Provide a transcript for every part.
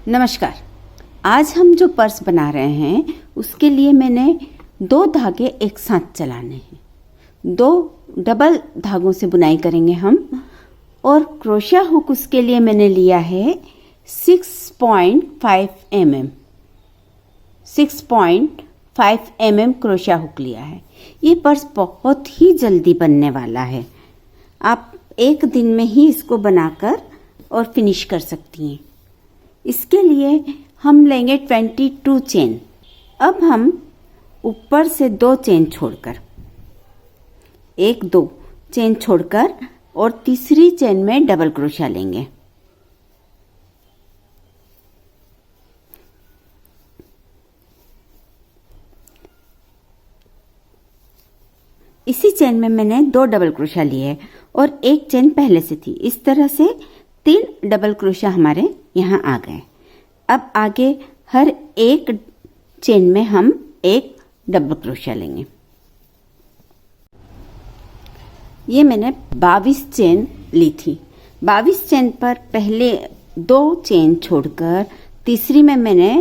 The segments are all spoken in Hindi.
नमस्कार। आज हम जो पर्स बना रहे हैं उसके लिए मैंने 2 धागे एक साथ चलाने हैं। 2 डबल धागों से बुनाई करेंगे हम। और क्रोशिया हुक उसके लिए मैंने लिया है 6.5 mm। 6.5 mm क्रोशिया हुक लिया है। ये पर्स बहुत ही जल्दी बनने वाला है। आप एक दिन में ही इसको बनाकर और फिनिश कर सकती हैं। इसके लिए हम लेंगे 22 चेन। अब हम ऊपर से 2 चेन छोड़कर 1-2 चेन छोड़कर और तीसरी चेन में डबल क्रोशिया लेंगे। इसी चेन में मैंने 2 डबल क्रोशिया लिए और एक चेन पहले से थी। इस तरह से 3 डबल क्रोशिया हमारे यहाँ आ गए। अब आगे हर एक चेन में हम एक डबल क्रोशिया लेंगे। ये मैंने 22 चेन ली थी। 22 चेन पर पहले 2 चेन छोड़कर तीसरी में मैंने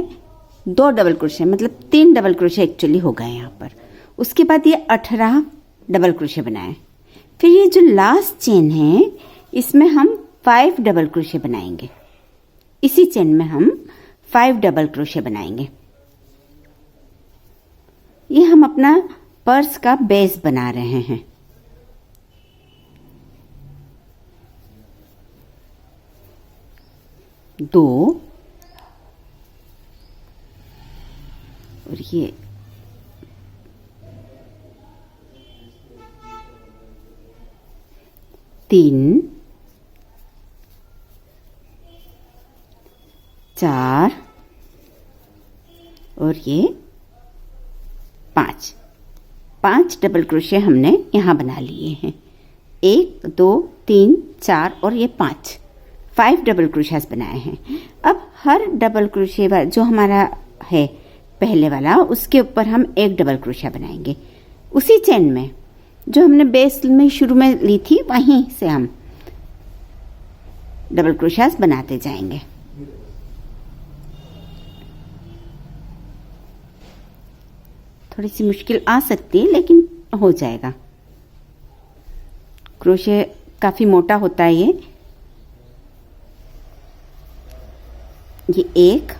2 डबल क्रोशिया, मतलब 3 डबल क्रोशिया एक्चुअली हो गए यहाँ पर। उसके बाद ये 18 डबल क्रोशिया बनाए। फिर ये जो लास्ट चेन है इसमें हम 5 डबल क्रोशिया बनाएंगे। इसी चेन में हम 5 डबल क्रोशिया बनाएंगे। ये हम अपना पर्स का बेस बना रहे हैं। दो और ये 3 4 और ये 5 डबल क्रोशिया हमने यहाँ बना लिए हैं। 1 2 3 4 और ये 5 डबल क्रोशियास बनाए हैं। अब हर डबल क्रोशिया जो हमारा है पहले वाला, उसके ऊपर हम एक डबल क्रोशिया बनाएंगे। उसी चेन में जो हमने बेस में शुरू में ली थी वहीं से हम डबल क्रोशियास बनाते जाएंगे। थोड़ी सी मुश्किल आ सकती है लेकिन हो जाएगा। क्रोशे काफी मोटा होता है। ये 1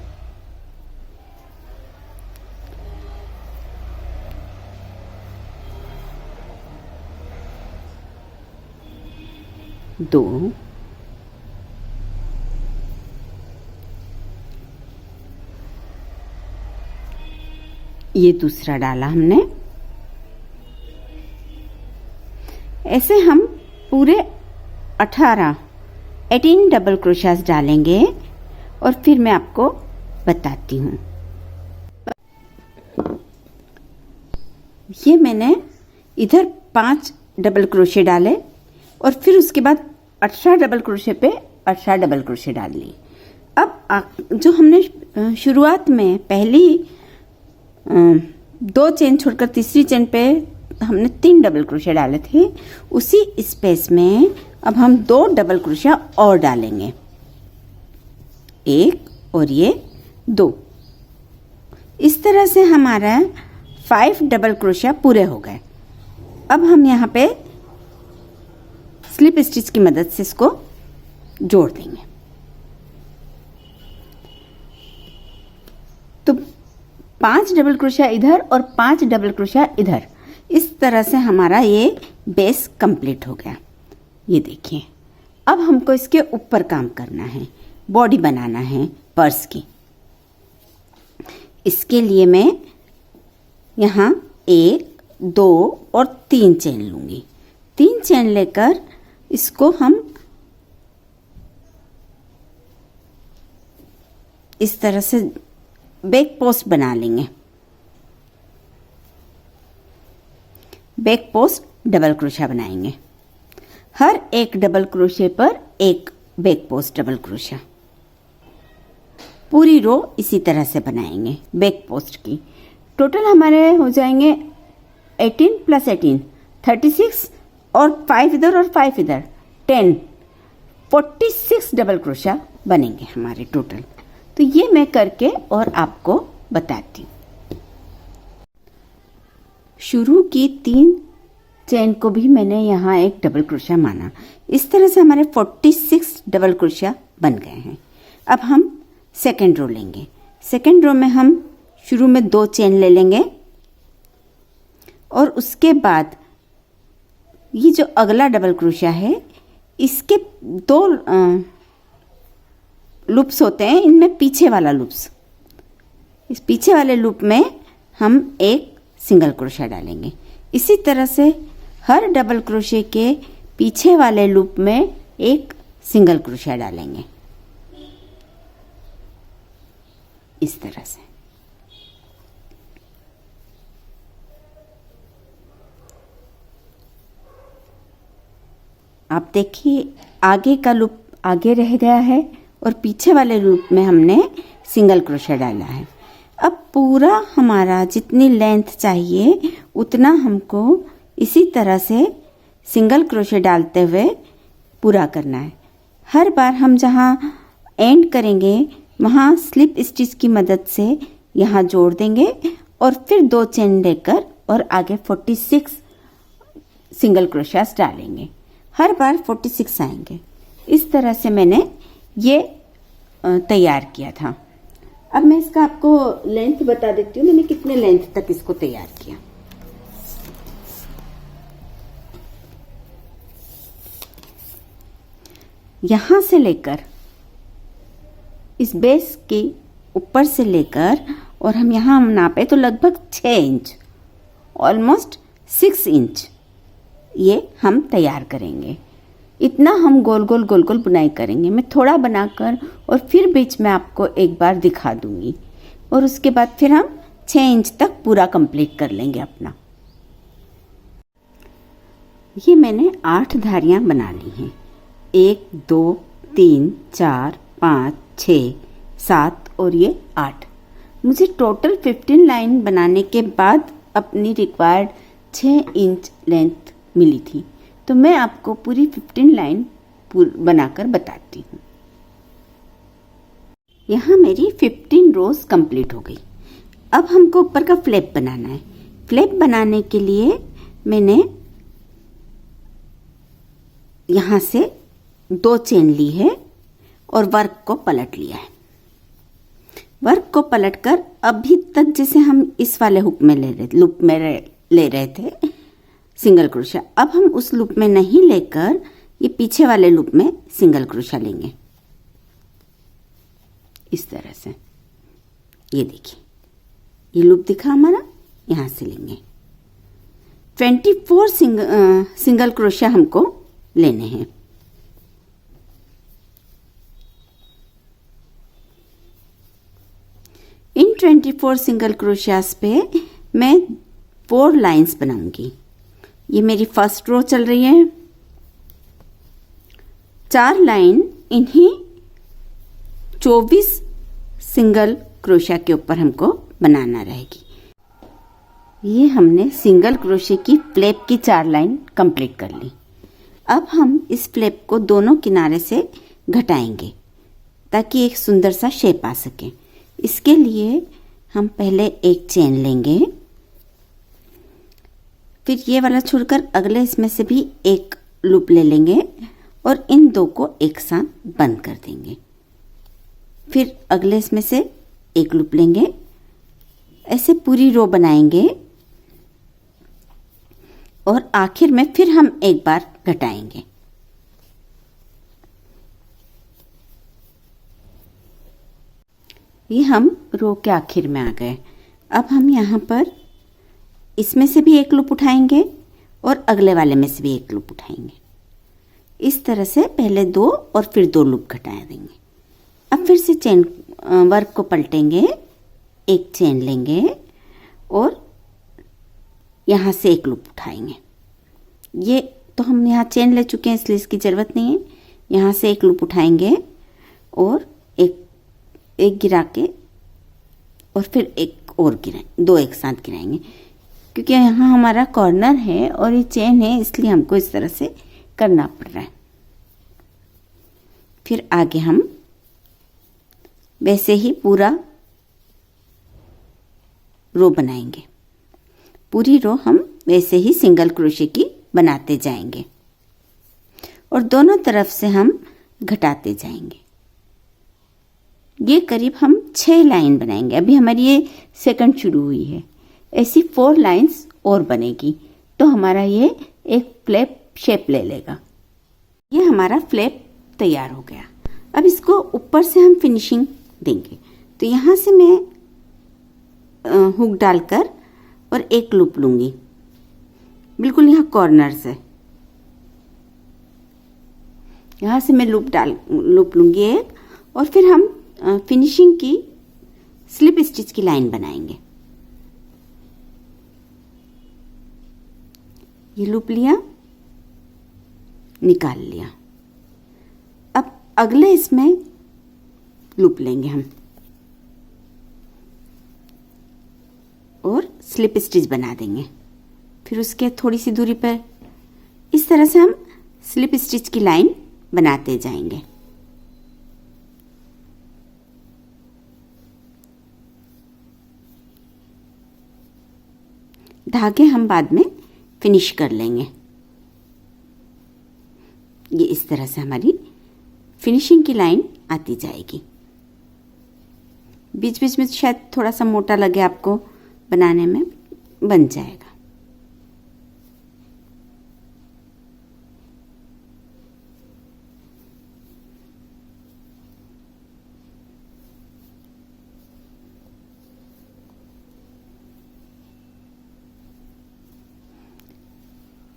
2 ये दूसरा डाला हमने। ऐसे हम पूरे 18 डबल क्रोशियास डालेंगे और फिर मैं आपको बताती हूँ। ये मैंने इधर 5 डबल क्रोशिया डाले और फिर उसके बाद 18 डबल क्रोशिया पे 18 डबल क्रोशिया डाल ली। अब जो हमने शुरुआत में पहली 2 चेन छोड़कर तीसरी चेन पे हमने 3 डबल क्रोशिया डाले थे, उसी स्पेस में अब हम 2 डबल क्रोशिया और डालेंगे। 1 और ये 2। इस तरह से हमारा 5 डबल क्रोशिया पूरे हो गए। अब हम यहाँ पे स्लिप स्टिच की मदद से इसको जोड़ देंगे। तो 5 डबल क्रोशिया इधर और 5 डबल क्रोशिया इधर। इस तरह से हमारा ये बेस कंप्लीट हो गया। ये देखिए, अब हमको इसके ऊपर काम करना है, बॉडी बनाना है पर्स की। इसके लिए मैं यहाँ 1 2 और 3 चेन लूंगी। 3 चेन लेकर इसको हम इस तरह से बैक पोस्ट बना लेंगे। बैक पोस्ट डबल क्रोशिया बनाएंगे। हर एक डबल क्रोशिया पर एक बैक पोस्ट डबल क्रोशिया। पूरी रो इसी तरह से बनाएंगे बैक पोस्ट की। टोटल हमारे हो जाएंगे 18 + 18 36 और 5 इधर और 5 इधर 10 46 डबल क्रोशिया बनेंगे हमारे टोटल। तो ये मैं करके और आपको बताती हूँ। शुरू की 3 चेन को भी मैंने यहाँ एक डबल क्रोशिया माना। इस तरह से हमारे 46 डबल क्रोशिया बन गए हैं। अब हम सेकेंड रो लेंगे। सेकेंड रो में हम शुरू में 2 चेन ले लेंगे और उसके बाद ये जो अगला डबल क्रोशिया है इसके 2 लूप्स होते हैं, इनमें पीछे वाला लूप्स, इस पीछे वाले लूप में हम एक सिंगल क्रोशिया डालेंगे। इसी तरह से हर डबल क्रोशिया के पीछे वाले लूप में एक सिंगल क्रोशिया डालेंगे, इस तरह से। आप देखिए आगे का लूप आगे रह गया है और पीछे वाले लूप में हमने सिंगल क्रोशिया डाला है। अब पूरा हमारा जितनी लेंथ चाहिए उतना हमको इसी तरह से सिंगल क्रोशिया डालते हुए पूरा करना है। हर बार हम जहाँ एंड करेंगे वहाँ स्लिप स्टिच की मदद से यहाँ जोड़ देंगे और फिर 2 चेन लेकर और आगे 46 सिंगल क्रोशियास डालेंगे। हर बार 46 आएंगे। इस तरह से मैंने ये तैयार किया था। अब मैं इसका आपको लेंथ बता देती हूँ, मैंने कितने लेंथ तक इसको तैयार किया। यहां से लेकर इस बेस के ऊपर से लेकर और हम यहां नापे तो लगभग 6 इंच, ऑलमोस्ट 6 इंच ये हम तैयार करेंगे। इतना हम गोल गोल गोल गोल बुनाई करेंगे। मैं थोड़ा बनाकर और फिर बीच में आपको एक बार दिखा दूंगी और उसके बाद फिर हम 6 इंच तक पूरा कंप्लीट कर लेंगे अपना। ये मैंने 8 धारियां बना ली हैं। 1 2 3 4 5 6 7 और ये 8। मुझे टोटल 15 लाइन बनाने के बाद अपनी रिक्वायर्ड 6 इंच लेंथ मिली थी, तो मैं आपको पूरी 15 लाइन बनाकर बताती हूँ। यहाँ मेरी 15 रोज कंप्लीट हो गई। अब हमको ऊपर का फ्लैप बनाना है। फ्लैप बनाने के लिए मैंने यहाँ से 2 चेन ली है और वर्क को पलट लिया है। वर्क को पलटकर अभी तक जैसे हम इस वाले हुक में लूप में ले रहे थे सिंगल क्रोशिया, अब हम उस लूप में नहीं लेकर ये पीछे वाले लूप में सिंगल क्रोशिया लेंगे, इस तरह से। ये देखिए ये लूप दिखा हमारा, यहां से लेंगे। 24 सिंगल क्रोशिया हमको लेने हैं। इन 24 सिंगल क्रोशियास पे मैं 4 लाइंस बनाऊंगी। ये मेरी फर्स्ट रो चल रही है। 4 लाइन इन्हीं 24 सिंगल क्रोशिया के ऊपर हमको बनाना रहेगी। ये हमने सिंगल क्रोशिया की फ्लैप की 4 लाइन कंप्लीट कर ली। अब हम इस फ्लैप को दोनों किनारे से घटाएंगे ताकि एक सुंदर सा शेप आ सके। इसके लिए हम पहले एक चेन लेंगे, फिर ये वाला छोड़कर अगले इसमें से भी एक लूप ले लेंगे और इन 2 को एक साथ बंद कर देंगे। फिर अगले इसमें से एक लूप लेंगे, ऐसे पूरी रो बनाएंगे और आखिर में फिर हम एक बार घटाएंगे। ये हम रो के आखिर में आ गए। अब हम यहाँ पर इसमें से भी एक लूप उठाएंगे और अगले वाले में से भी एक लूप उठाएंगे। इस तरह से पहले 2 और फिर 2 लूप घटा देंगे। अब फिर से चेन वर्क को पलटेंगे, एक चेन लेंगे और यहाँ से एक लूप उठाएंगे। ये तो हम यहाँ चेन ले चुके हैं इसलिए इसकी ज़रूरत नहीं है। यहाँ से एक लूप उठाएंगे और एक गिरा के और फिर एक और गिराएंगे, 2 एक साथ गिराएंगे क्योंकि यहाँ हमारा कॉर्नर है और ये चेन है, इसलिए हमको इस तरह से करना पड़ रहा है। फिर आगे हम वैसे ही पूरा रो बनाएंगे। पूरी रो हम वैसे ही सिंगल क्रोशे की बनाते जाएंगे और दोनों तरफ से हम घटाते जाएंगे। ये करीब हम 6 लाइन बनाएंगे। अभी हमारी ये सेकंड शुरू हुई है, ऐसी 4 लाइंस और बनेगी तो हमारा ये एक फ्लैप शेप ले लेगा। ये हमारा फ्लैप तैयार हो गया। अब इसको ऊपर से हम फिनिशिंग देंगे। तो यहाँ से मैं हुक डालकर और एक लूप लूंगी, बिल्कुल यहाँ कॉर्नर से। यहाँ से मैं लूप लूंगी एक, और फिर हम फिनिशिंग की स्लिप स्टिच की लाइन बनाएंगे। ये लूप लिया, निकाल लिया। अब अगले इसमें लूप लेंगे हम और स्लिप स्टिच बना देंगे। फिर उसके थोड़ी सी दूरी पर इस तरह से हम स्लिप स्टिच की लाइन बनाते जाएंगे। धागे हम बाद में फिनिश कर लेंगे। ये इस तरह से हमारी फिनिशिंग की लाइन आती जाएगी। बीच बीच में शायद थोड़ा सा मोटा लगे आपको, बनाने में बन जाएगा।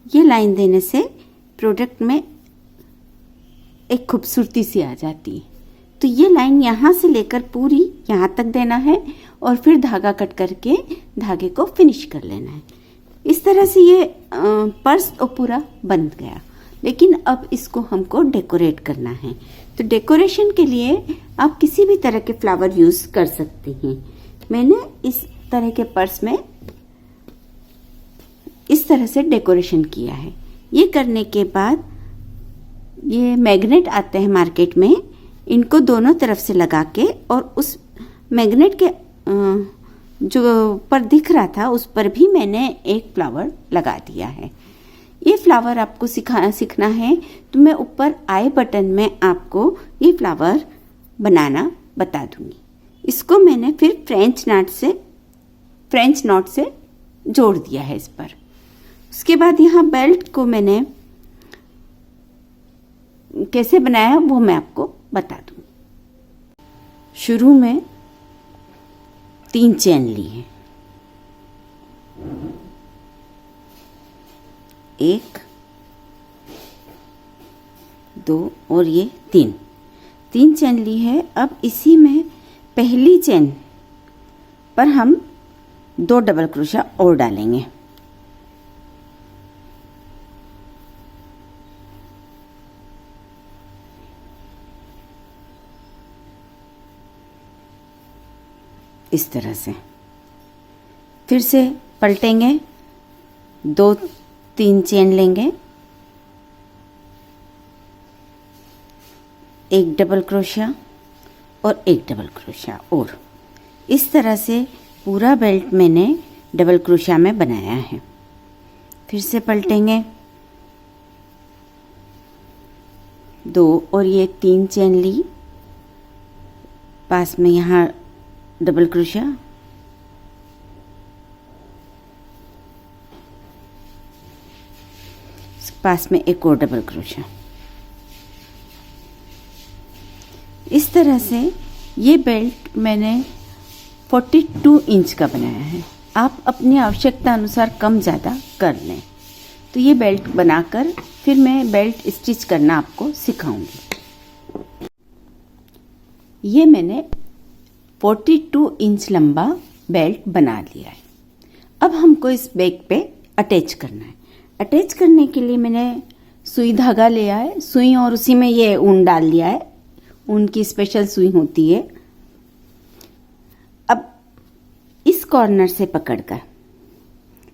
ये लाइन देने से प्रोडक्ट में एक खूबसूरती सी आ जाती है। तो ये लाइन यहाँ से लेकर पूरी यहाँ तक देना है और फिर धागा कट करके धागे को फिनिश कर लेना है। इस तरह से ये पर्स तो पूरा बन गया। लेकिन अब इसको हमको डेकोरेट करना है। तो डेकोरेशन के लिए आप किसी भी तरह के फ्लावर यूज कर सकते हैं। मैंने इस तरह के पर्स में इस तरह से डेकोरेशन किया है। ये करने के बाद ये मैग्नेट आते हैं मार्केट में, इनको दोनों तरफ से लगा के और उस मैग्नेट के जो पर दिख रहा था उस पर भी मैंने एक फ्लावर लगा दिया है। ये फ्लावर आपको सीखना है तो मैं ऊपर आई बटन में आपको ये फ्लावर बनाना बता दूंगी। इसको मैंने फिर फ्रेंच नॉट से जोड़ दिया है इस पर। उसके बाद यहाँ बेल्ट को मैंने कैसे बनाया वो मैं आपको बता दूँ। शुरू में 3 चेन ली है, 1 2 और ये 3 चेन ली है। अब इसी में पहली चेन पर हम 2 डबल क्रोशा और डालेंगे। इस तरह से फिर से पलटेंगे, 2-3 चेन लेंगे, 1 डबल क्रोशिया और 1 डबल क्रोशिया। और इस तरह से पूरा बेल्ट मैंने डबल क्रोशिया में बनाया है। फिर से पलटेंगे, 2 और ये 3 चेन ली, पास में यहाँ डबल क्रोशिया, पास में एक और डबल क्रोशिया। इस तरह से ये बेल्ट मैंने 42 इंच का बनाया है। आप अपनी आवश्यकता अनुसार कम ज़्यादा कर लें। तो ये बेल्ट बनाकर फिर मैं बेल्ट स्टिच करना आपको सिखाऊंगी। ये मैंने 42 इंच लंबा बेल्ट बना लिया है। अब हमको इस बैग पे अटैच करना है। अटैच करने के लिए मैंने सुई धागा लिया है, सुई और उसी में ये ऊन डाल लिया है। ऊन की स्पेशल सुई होती है। अब इस कॉर्नर से पकड़कर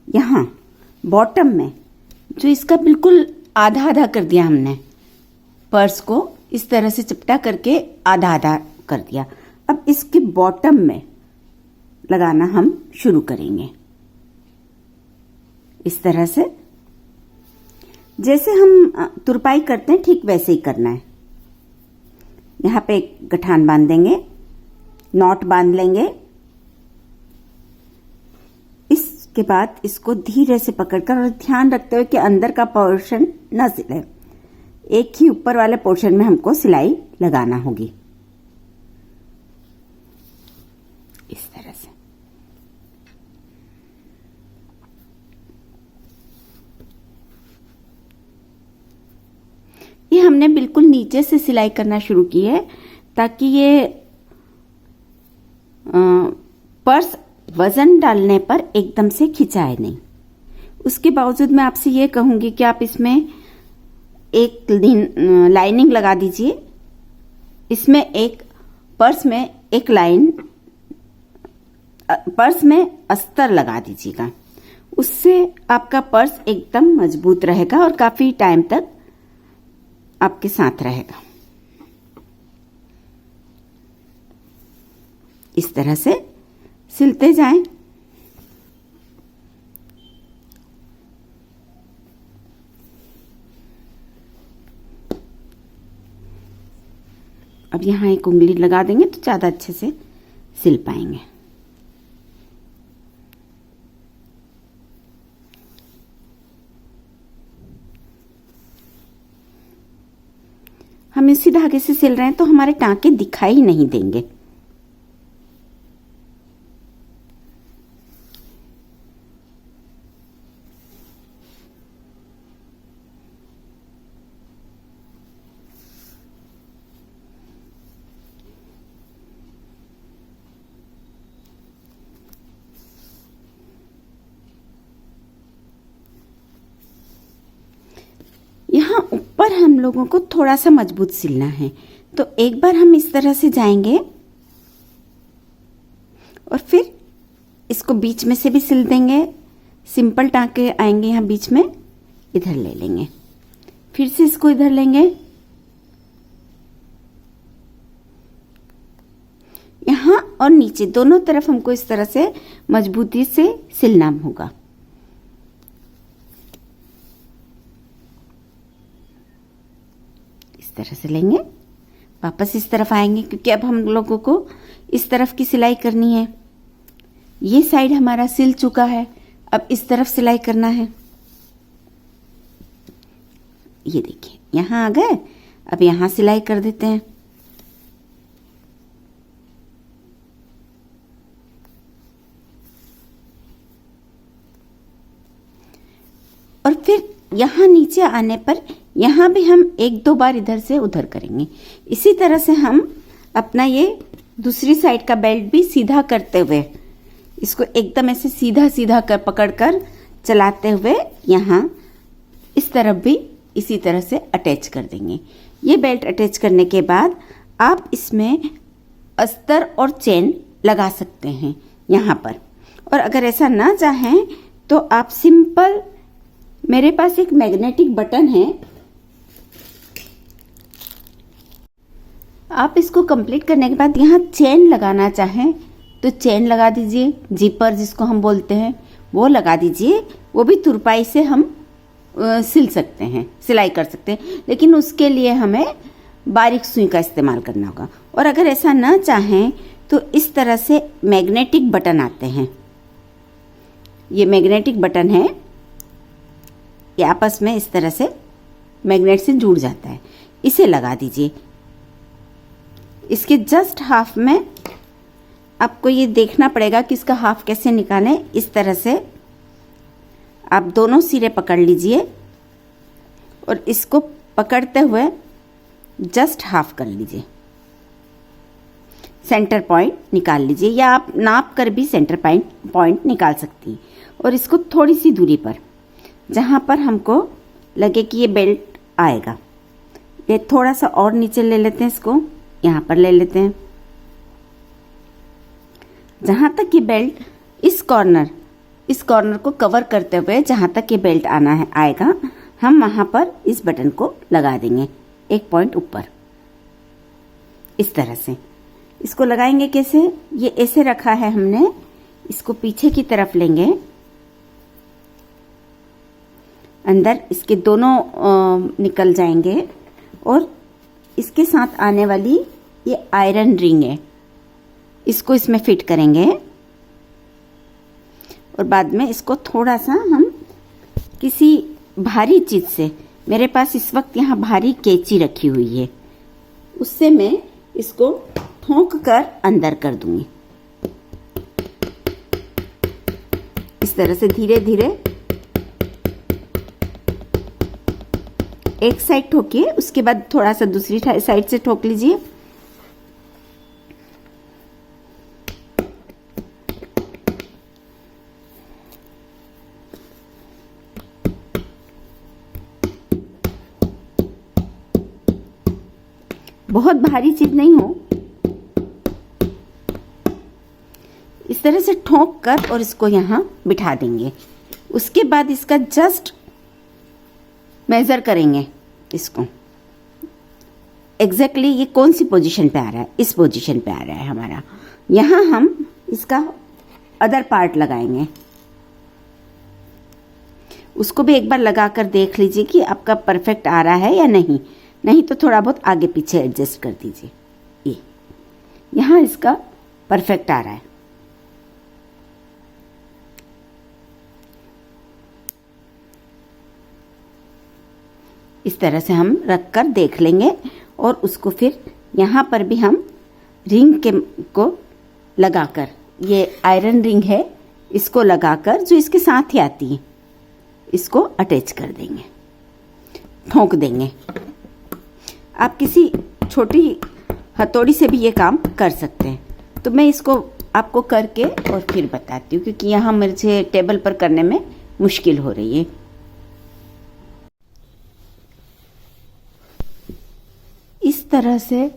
यहाँ बॉटम में जो इसका बिल्कुल आधा आधा कर दिया हमने, पर्स को इस तरह से चिपटा करके आधा आधा कर दिया। अब इसके बॉटम में लगाना हम शुरू करेंगे। इस तरह से जैसे हम तुरपाई करते हैं ठीक वैसे ही करना है। यहाँ पे एक गठान बांध देंगे, नॉट बांध लेंगे। इसके बाद इसको धीरे से पकड़कर और ध्यान रखते हुए कि अंदर का पोर्शन न सिले, एक ही ऊपर वाले पोर्शन में हमको सिलाई लगाना होगी। इस तरह से ये हमने बिल्कुल नीचे से सिलाई करना शुरू की है ताकि ये पर्स वजन डालने पर एकदम से खिंचाए नहीं। उसके बावजूद मैं आपसे ये कहूंगी कि आप इसमें एक लाइनिंग लगा दीजिए। इसमें एक पर्स में एक लाइन, पर्स में अस्तर लगा दीजिएगा। उससे आपका पर्स एकदम मजबूत रहेगा और काफी टाइम तक आपके साथ रहेगा। इस तरह से सिलते जाएं। अब यहां एक उंगली लगा देंगे तो ज्यादा अच्छे से सिल पाएंगे। हम इसी धागे से सिल रहे हैं तो हमारे टांके दिखाई नहीं देंगे। यहाँ ऊपर हम लोगों को थोड़ा सा मजबूत सिलना है, तो एक बार हम इस तरह से जाएंगे और फिर इसको बीच में से भी सिल देंगे। सिंपल टांके आएंगे यहाँ बीच में, इधर ले लेंगे, फिर से इसको इधर लेंगे। यहाँ और नीचे दोनों तरफ हमको इस तरह से मजबूती से सिलना होगा। इस तरह से लेंगे, वापस इस तरफ आएंगे क्योंकि अब हम लोगों को इस तरफ की सिलाई करनी है। ये साइड हमारा सिल चुका है, अब इस तरफ सिलाई करना है। ये देखिए यहां आ गए, अब यहां सिलाई कर देते हैं। और फिर यहां नीचे आने पर यहां भी हम एक दो बार इधर से उधर करेंगे। इसी तरह से हम अपना ये दूसरी साइड का बेल्ट भी सीधा करते हुए इसको एकदम ऐसे सीधा सीधा कर पकड़कर चलाते हुए यहां इस तरफ भी इसी तरह से अटैच कर देंगे। ये बेल्ट अटैच करने के बाद आप इसमें अस्तर और चेन लगा सकते हैं यहाँ पर। और अगर ऐसा ना चाहें तो आप सिंपल, मेरे पास एक मैग्नेटिक बटन है, आप इसको कंप्लीट करने के बाद यहाँ चेन लगाना चाहें तो चेन लगा दीजिए, जीपर जिसको हम बोलते हैं वो लगा दीजिए। वो भी तुरपाई से हम सिल सकते हैं, सिलाई कर सकते हैं, लेकिन उसके लिए हमें बारीक सुई का इस्तेमाल करना होगा। और अगर ऐसा ना चाहें तो इस तरह से मैग्नेटिक बटन आते हैं, ये मैग्नेटिक बटन है, ये आपस में इस तरह से मैग्नेट से जुड़ जाता है, इसे लगा दीजिए। इसके जस्ट हाफ में आपको ये देखना पड़ेगा कि इसका हाफ कैसे निकालें। इस तरह से आप दोनों सिरे पकड़ लीजिए और इसको पकड़ते हुए जस्ट हाफ कर लीजिए, सेंटर पॉइंट निकाल लीजिए, या आप नाप कर भी सेंटर पॉइंट निकाल सकती हैं। और इसको थोड़ी सी दूरी पर जहां पर हमको लगे कि ये बेल्ट आएगा, ये थोड़ा सा और नीचे ले लेते हैं, इसको यहां पर ले लेते हैं। जहां तक ये बेल्ट इस कॉर्नर को कवर करते हुए जहां तक ये बेल्ट आना है आएगा, हम वहां पर इस बटन को लगा देंगे एक पॉइंट ऊपर, इस तरह से। इसको लगाएंगे कैसे, ये ऐसे रखा है हमने, इसको पीछे की तरफ लेंगे, अंदर इसके दोनों निकल जाएंगे और इसके साथ आने वाली ये आयरन रिंग है, इसको इसमें फिट करेंगे और बाद में इसको थोड़ा सा हम किसी भारी चीज से, मेरे पास इस वक्त यहाँ भारी कैंची रखी हुई है, उससे मैं इसको ठोक कर अंदर कर दूंगी। इस तरह से धीरे धीरे एक साइड ठोकिए, उसके बाद थोड़ा सा दूसरी साइड से ठोक लीजिए। बहुत भारी चीज नहीं हो, इस तरह से ठोक कर और इसको यहां बिठा देंगे। उसके बाद इसका जस्ट मेजर करेंगे, इसको एग्जैक्टली ये कौन सी पोजीशन पे आ रहा है, इस पोजीशन पे आ रहा है हमारा। यहां हम इसका अदर पार्ट लगाएंगे, उसको भी एक बार लगाकर देख लीजिए कि आपका परफेक्ट आ रहा है या नहीं, नहीं तो थोड़ा बहुत आगे पीछे एडजस्ट कर दीजिए। ये यहां इसका परफेक्ट आ रहा है। इस तरह से हम रख कर देख लेंगे और उसको फिर यहाँ पर भी हम रिंग के को लगाकर, ये आयरन रिंग है, इसको लगाकर जो इसके साथ ही आती है, इसको अटैच कर देंगे, ठोक देंगे। आप किसी छोटी हथौड़ी से भी ये काम कर सकते हैं। तो मैं इसको आपको करके और फिर बताती हूँ, क्योंकि यहाँ मुझे टेबल पर करने में मुश्किल हो रही है। इस तरह से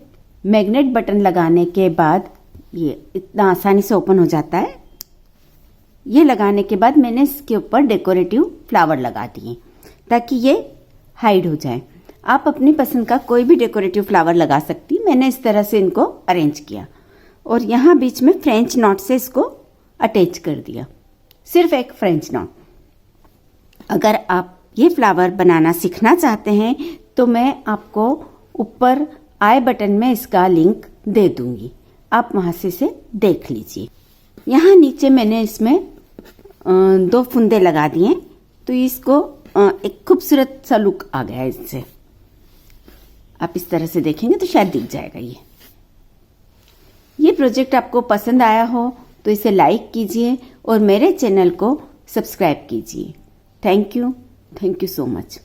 मैग्नेट बटन लगाने के बाद ये इतना आसानी से ओपन हो जाता है। ये लगाने के बाद मैंने इसके ऊपर डेकोरेटिव फ्लावर लगा दिए ताकि ये हाइड हो जाए। आप अपनी पसंद का कोई भी डेकोरेटिव फ्लावर लगा सकती। मैंने इस तरह से इनको अरेंज किया और यहाँ बीच में फ्रेंच नॉट से इसको अटैच कर दिया, सिर्फ एक फ्रेंच नॉट। अगर आप ये फ्लावर बनाना सीखना चाहते हैं तो मैं आपको ऊपर आई बटन में इसका लिंक दे दूंगी, आप वहां से इसे देख लीजिए। यहाँ नीचे मैंने इसमें 2 फुंदे लगा दिए, तो इसको एक खूबसूरत सा लुक आ गया इससे। आप इस तरह से देखेंगे तो शायद दिख जाएगा। ये प्रोजेक्ट आपको पसंद आया हो तो इसे लाइक कीजिए और मेरे चैनल को सब्सक्राइब कीजिए। Thank you so much.